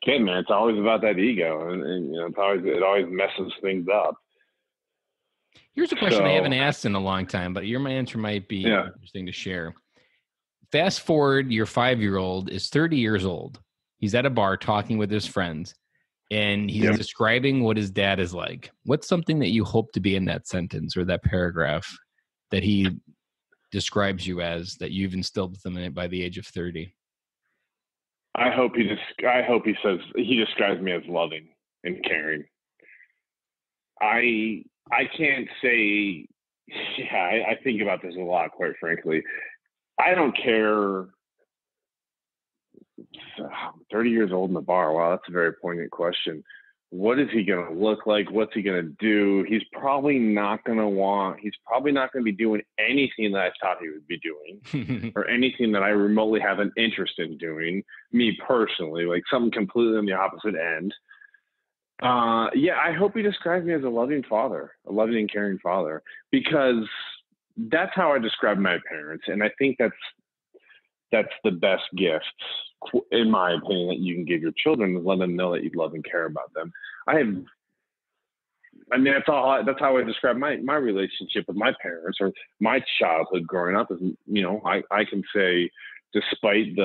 Okay, man, it's always about that ego, and it always messes things up. Here's a question I haven't asked in a long time, but my answer might be interesting to share. Fast forward, your 5-year-old is 30 years old. He's at a bar talking with his friends, and he's describing what his dad is like. What's something that you hope to be in that sentence or that paragraph that he describes you as, that you've instilled with him by the age of 30? I hope he says he describes me as loving and caring. I can't say, I think about this a lot, quite frankly. I don't care. 30 years old in the bar. Wow, that's a very poignant question. What is he going to look like? What's he going to do? He's probably not going to be doing anything that I thought he would be doing or anything that I remotely have an interest in doing, me personally, like something completely on the opposite end. I hope he describes me as a loving father, a loving and caring father, because that's how I describe my parents. And I think that's the best gift, in my opinion, that you can give your children, is let them know that you love and care about them. That's how I describe my relationship with my parents, or my childhood growing up. Is, I can say, despite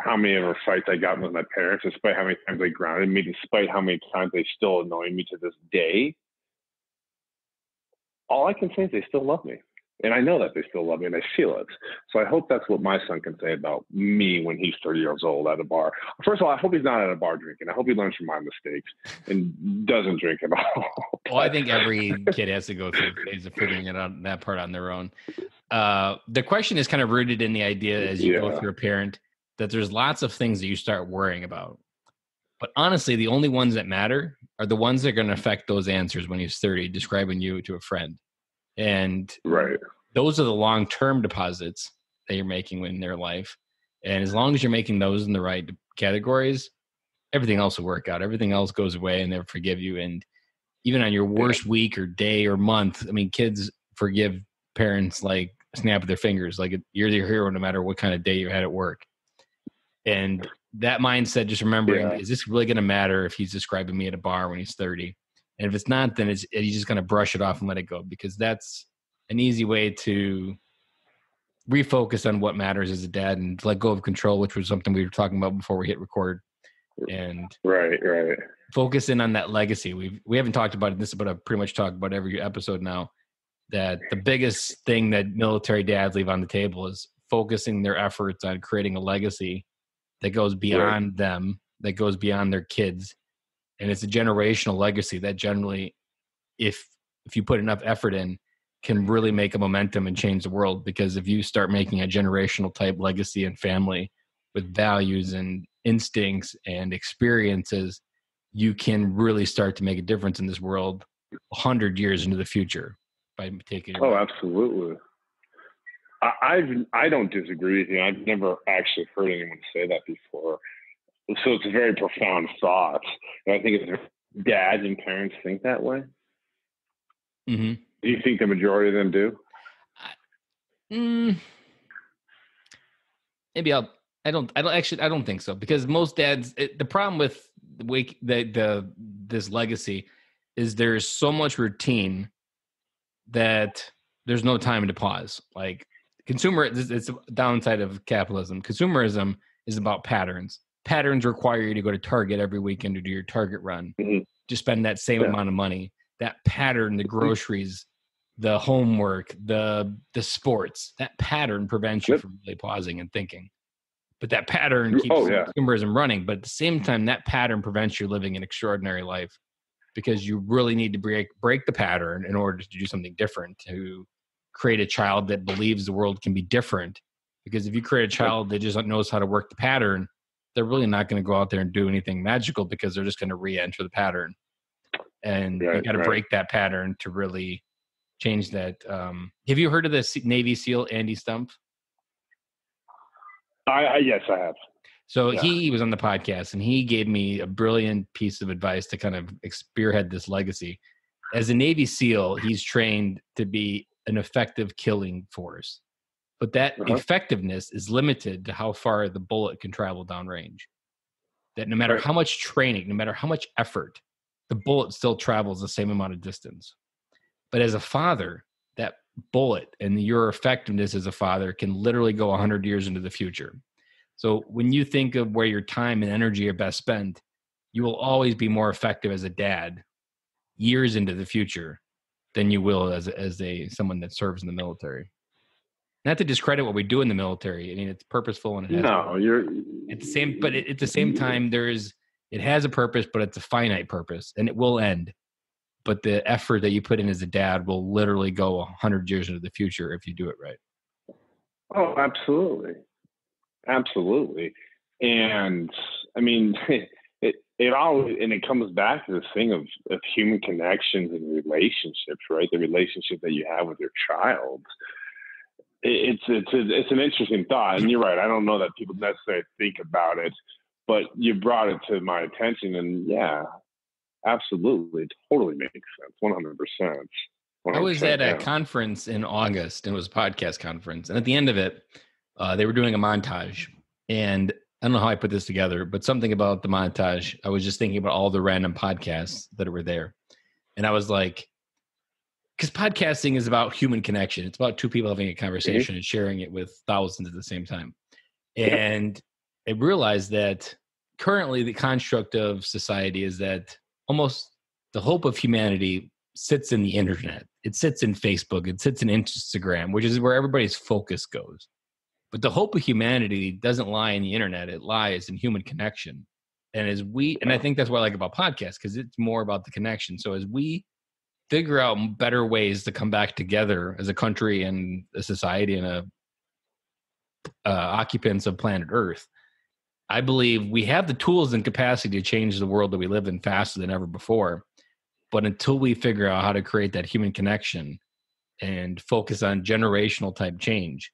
how many ever fights I got with my parents, despite how many times they grounded me, despite how many times they still annoy me to this day, all I can say is they still love me. And I know that they still love me and they feel it. So I hope that's what my son can say about me when he's 30 years old at a bar. First of all, I hope he's not at a bar drinking. I hope he learns from my mistakes and doesn't drink at all. Well, I think every kid has to go through the phase of figuring it out, that part on their own. The question is kind of rooted in the idea as you go through a parent that there's lots of things that you start worrying about. But honestly, the only ones that matter are the ones that are going to affect those answers when he's 30, describing you to a friend. And those are the long-term deposits that you're making in their life. And as long as you're making those in the right categories, everything else will work out. Everything else goes away and they'll forgive you. And even on your worst week or day or month, I mean, kids forgive parents like a snap of their fingers. Like, you're their hero no matter what kind of day you had at work. And that mindset, just remembering, is this really going to matter if he's describing me at a bar when he's 30? And if it's not, then he's just going to brush it off and let it go, because that's an easy way to refocus on what matters as a dad and let go of control, which was something we were talking about before we hit record. And focus in on that legacy. We haven't talked about it. This is what I pretty much talk about every episode now, that the biggest thing that military dads leave on the table is focusing their efforts on creating a legacy that goes beyond them, that goes beyond their kids. And it's a generational legacy that generally, if you put enough effort in, can really make a momentum and change the world. Because if you start making a generational type legacy and family with values and instincts and experiences, you can really start to make a difference in this world 100 years into the future by taking it. Oh, absolutely. I don't disagree with you. I've never actually heard anyone say that before. So it's a very profound thought. And I think dads and parents think that way. Mm-hmm. Do you think the majority of them do? Maybe I don't think so, because most dads, the problem with this legacy is there's so much routine that there's no time to pause. Like it's a downside of capitalism. Consumerism is about patterns. Patterns require you to go to Target every weekend to do your Target run, to spend that same amount of money. That pattern, the groceries, the homework, the sports, that pattern prevents you from really pausing and thinking. But that pattern keeps consumerism running. But at the same time, that pattern prevents you living an extraordinary life, because you really need to break the pattern in order to do something different, to create a child that believes the world can be different. Because if you create a child that just knows how to work the pattern, they're really not going to go out there and do anything magical, because they're just going to re-enter the pattern. And you got to break that pattern to really change that. Have you heard of the Navy SEAL Andy Stumpf? Yes, I have. So he was on the podcast, and he gave me a brilliant piece of advice to kind of spearhead this legacy. As a Navy SEAL, he's trained to be an effective killing force. But that effectiveness is limited to how far the bullet can travel downrange. That no matter how much training, no matter how much effort, the bullet still travels the same amount of distance. But as a father, that bullet and your effectiveness as a father can literally go 100 years into the future. So when you think of where your time and energy are best spent, you will always be more effective as a dad years into the future than you will as someone that serves in the military. Not to discredit what we do in the military. I mean, it's purposeful and at the same time, it has a purpose, but it's a finite purpose, and it will end. But the effort that you put in as a dad will literally go 100 years into the future if you do it right. Oh, absolutely. Absolutely. And I mean, it comes back to this thing of human connections and relationships, right? The relationship that you have with your child. It's an interesting thought, and you're right. I don't know that people necessarily think about it, but you brought it to my attention, and absolutely, it totally makes sense, 100%. I was at a conference in August, and it was a podcast conference, and at the end of it, they were doing a montage, and I don't know how I put this together, but something about the montage, I was just thinking about all the random podcasts that were there, and I was like, because podcasting is about human connection. It's about two people having a conversation and sharing it with thousands at the same time. And I realized that currently the construct of society is that almost the hope of humanity sits in the internet. It sits in Facebook. It sits in Instagram, which is where everybody's focus goes. But the hope of humanity doesn't lie in the internet. It lies in human connection. And I think that's what I like about podcasts, because it's more about the connection. So as we figure out better ways to come back together as a country and a society and occupants of planet Earth, I believe we have the tools and capacity to change the world that we live in faster than ever before. But until we figure out how to create that human connection and focus on generational type change,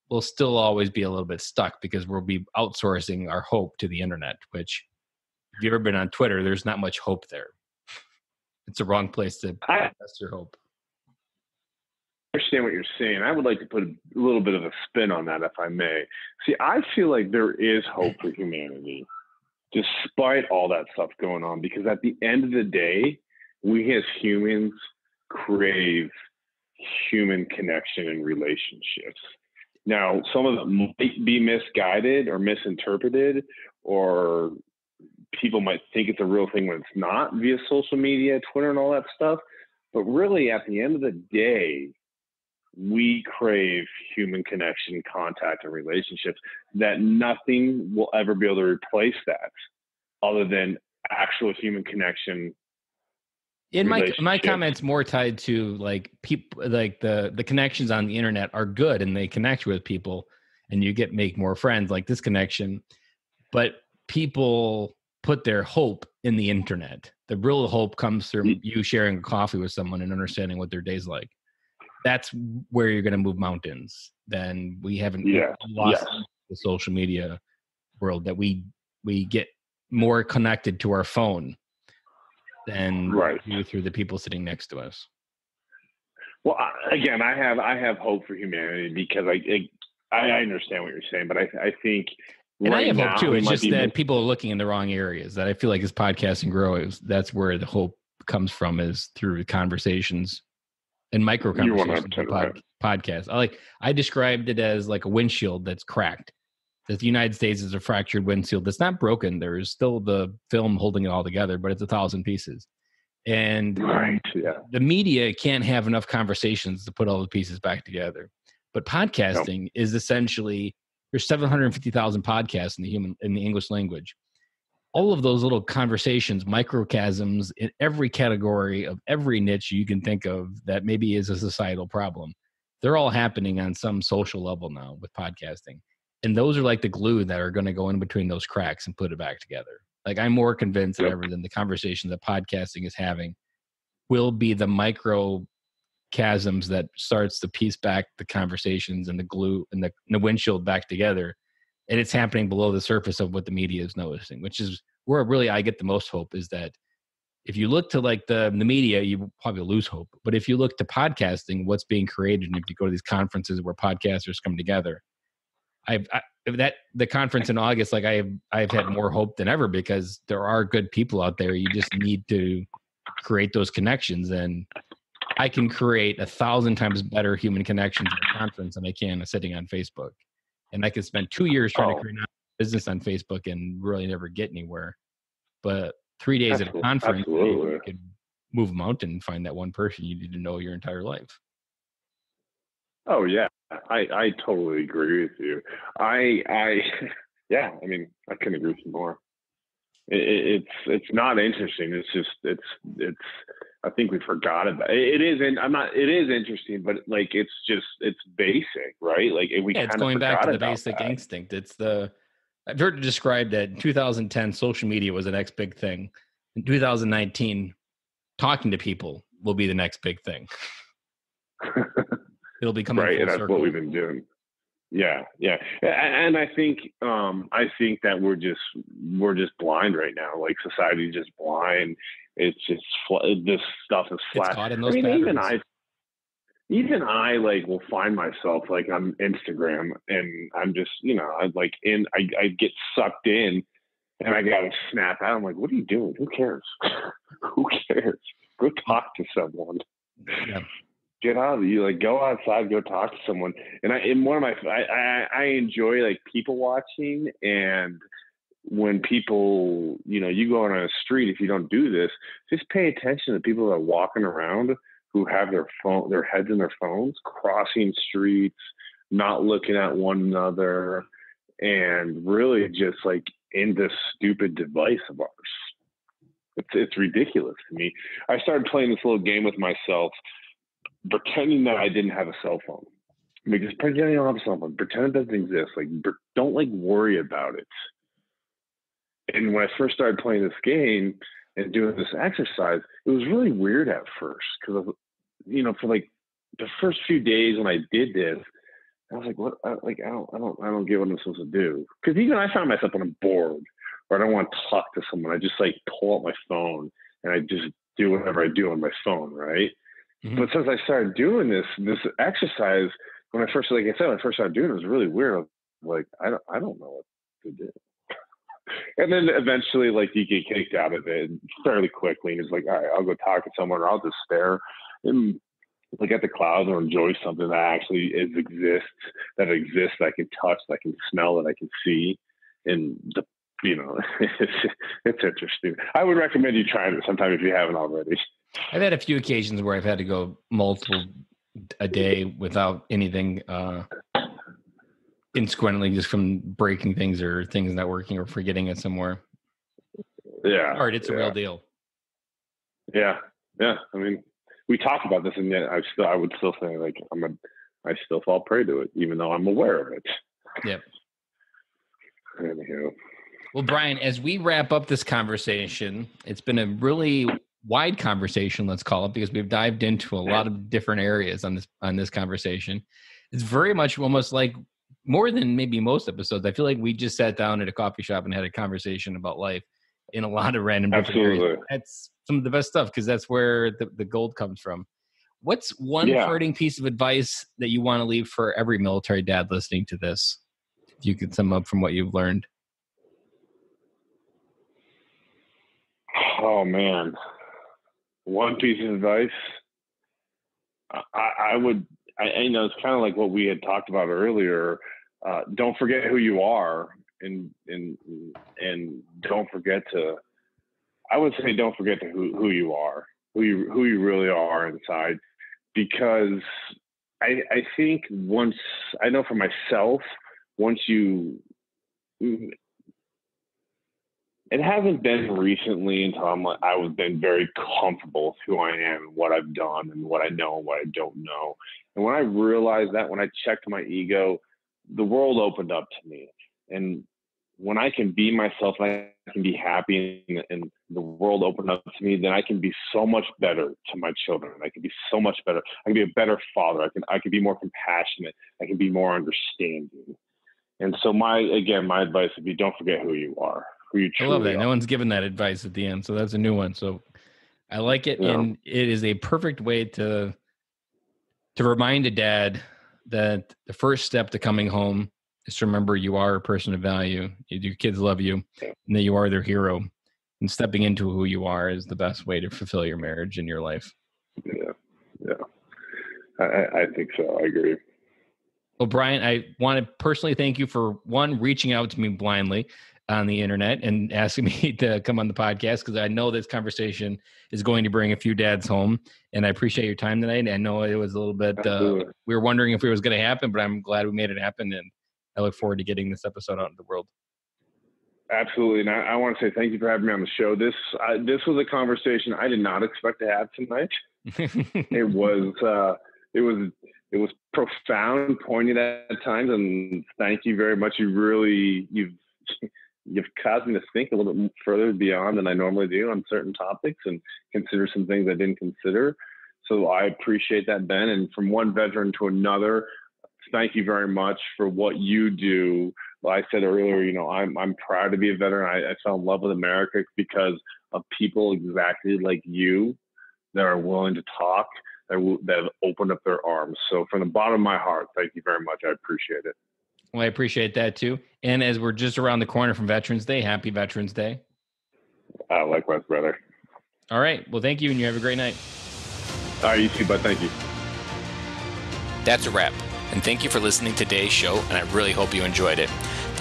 we'll still always be a little bit stuck, because we'll be outsourcing our hope to the internet, which, if you've ever been on Twitter, there's not much hope there. It's a wrong place to invest your hope. I understand what you're saying. I would like to put a little bit of a spin on that, if I may. See, I feel like there is hope for humanity, despite all that stuff going on, because at the end of the day, we as humans crave human connection and relationships. Now, some of them might be misguided or misinterpreted, or people might think it's a real thing when it's not, via social media, Twitter, and all that stuff. But really, at the end of the day, we crave human connection, contact, and relationships, that nothing will ever be able to replace that other than actual human connection. In my comments more tied to like people, like the connections on the internet are good and they connect with people and you make more friends, like this connection. But people put their hope in the internet. The real hope comes from you sharing a coffee with someone and understanding what their day's like. That's where you're going to move mountains. Then we haven't lost the social media world, that we get more connected to our phone than through the people sitting next to us. Well, again, I have hope for humanity, because I understand what you're saying, but I think, and I have hope too. It's just that people are looking in the wrong areas. That I feel like as podcasting grows, that's where the hope comes from, is through conversations and micro conversations. Podcasts. I described it as like a windshield that's cracked. That the United States is a fractured windshield that's not broken. There is still the film holding it all together, but it's 1,000 pieces. And the media can't have enough conversations to put all the pieces back together. But podcasting is essentially, there's 750,000 podcasts in the English language. All of those little conversations, microchasms in every category of every niche you can think of that maybe is a societal problem, they're all happening on some social level now with podcasting. And those are like the glue that are going to go in between those cracks and put it back together. Like, I'm more convinced than ever that the conversation that podcasting is having will be the micro chasms that starts to piece back the conversations and the glue and the windshield back together. And it's happening below the surface of what the media is noticing, which is where really I get the most hope, is that if you look to like the media, you probably lose hope. But if you look to podcasting, what's being created, and if you go to these conferences where podcasters come together, the conference in August, like I've had more hope than ever, because there are good people out there. You just need to create those connections, and I can create 1,000 times better human connections at a conference than I can sitting on Facebook. And I could spend 2 years trying to create a business on Facebook and really never get anywhere. But 3 days at a conference, you could move a mountain and find that one person you need to know your entire life. Oh yeah, I totally agree with you. I mean, I couldn't agree with you more. It's not interesting. It's just I think we forgot about it. It is, and it is interesting, but like it's basic, right? Like it's going back to the basic instinct. I've heard it described that in 2010, social media was the next big thing. In 2019, talking to people will be the next big thing. It'll become right, and that's what we've been doing. Yeah, and I think that we're just blind right now. Like, society is just blind. It's just this stuff is flat. It's caught in those patterns. Even I like will find myself like on Instagram, and I'm just I get sucked in, and I gotta snap out. I'm like, what are you doing? Who cares? Who cares? Go talk to someone. Yeah. Get out of you, like go outside, go talk to someone. And I enjoy like people watching, and when people, you go on a street, if you don't do this, just pay attention to people that are walking around who have their heads in their phones, crossing streets, not looking at one another, and really just like in this stupid device of ours. It's ridiculous to me. I started playing this little game with myself, pretending that I didn't have a cell phone. Just pretend you don't have a cell phone. Pretend it doesn't exist. Like, don't worry about it. And when I first started playing this game and doing this exercise, it was really weird at first because, for like the first few days when I did this, I was like, what? I don't get what I'm supposed to do. Because even I found myself when I'm bored or I don't want to talk to someone, I just like pull out my phone and I just do whatever I do on my phone, right? Mm-hmm. But since I started doing this exercise, when I first started doing it, it was really weird. I was like, I don't know what to do. And then eventually, like, you get kicked out of it fairly quickly. And it's like, all right, I'll go talk to someone, or I'll just stare and look at the clouds or enjoy something that actually exists, that I can touch, that I can smell, that I can see. And it's interesting. I would recommend you try it sometime if you haven't already. I've had a few occasions where I've had to go multiple a day without anything consequently, just from breaking things or things not working or forgetting it somewhere. Yeah. It's a real deal. Yeah. Yeah. I mean, we talked about this, and yet I would still say, like, I still fall prey to it, even though I'm aware of it. Yep. Anyhow. Well, Brian, as we wrap up this conversation, it's been a really wide conversation, let's call it, because we've dived into a lot of different areas on this conversation. It's very much almost like, more than maybe most episodes, I feel like we just sat down at a coffee shop and had a conversation about life in a lot of random different areas. That's some of the best stuff, because that's where the gold comes from. What's one parting piece of advice that you want to leave for every military dad listening to this? If you could sum up from what you've learned. Oh, man. One piece of advice. It's kind of like what we had talked about earlier. Don't forget who you are, and don't forget to. I would say don't forget to who you are, who you really are inside, because I think once I know for myself, once you. It hasn't been recently until I've been very comfortable with who I am and what I've done and what I know and what I don't know. And when I realized that, when I checked my ego, the world opened up to me. And when I can be myself, and I can be happy, and the world opened up to me, then I can be so much better to my children. I can be so much better. I can be a better father. I can be more compassionate. I can be more understanding. And so my advice would be, don't forget who you are. I love that. No one's given that advice at the end, so that's a new one. So I like it, and it is a perfect way to remind a dad that the first step to coming home is to remember you are a person of value. Your kids love you, and that you are their hero. And stepping into who you are is the best way to fulfill your marriage and your life. Yeah. I think so. I agree. Well, Brian, I want to personally thank you for, one, reaching out to me blindly on the internet and asking me to come on the podcast, because I know this conversation is going to bring a few dads home, and I appreciate your time tonight. I know it was a little bit, we were wondering if it was going to happen, but I'm glad we made it happen, and I look forward to getting this episode out in the world. Absolutely. And I want to say thank you for having me on the show. This was a conversation I did not expect to have tonight. It was profound, poignant at times, and thank you very much. You've caused me to think a little bit further beyond than I normally do on certain topics, and consider some things I didn't consider. So I appreciate that, Ben. And from one veteran to another, thank you very much for what you do. Like I said earlier, I'm proud to be a veteran. I fell in love with America because of people exactly like you that are willing to talk, that have opened up their arms. So from the bottom of my heart, thank you very much. I appreciate it. Well, I appreciate that too. And as we're just around the corner from Veterans Day, happy Veterans Day. Likewise, brother. All right. Well, thank you, and you have a great night. All right, you too, bud. Thank you. That's a wrap. And thank you for listening to today's show, and I really hope you enjoyed it.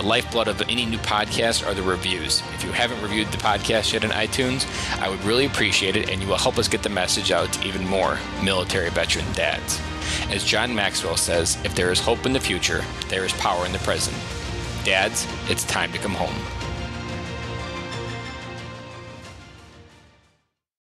The lifeblood of any new podcast are the reviews. If you haven't reviewed the podcast yet on iTunes, I would really appreciate it, and you will help us get the message out to even more military veteran dads. As John Maxwell says, if there is hope in the future, there is power in the present. Dads, it's time to come home.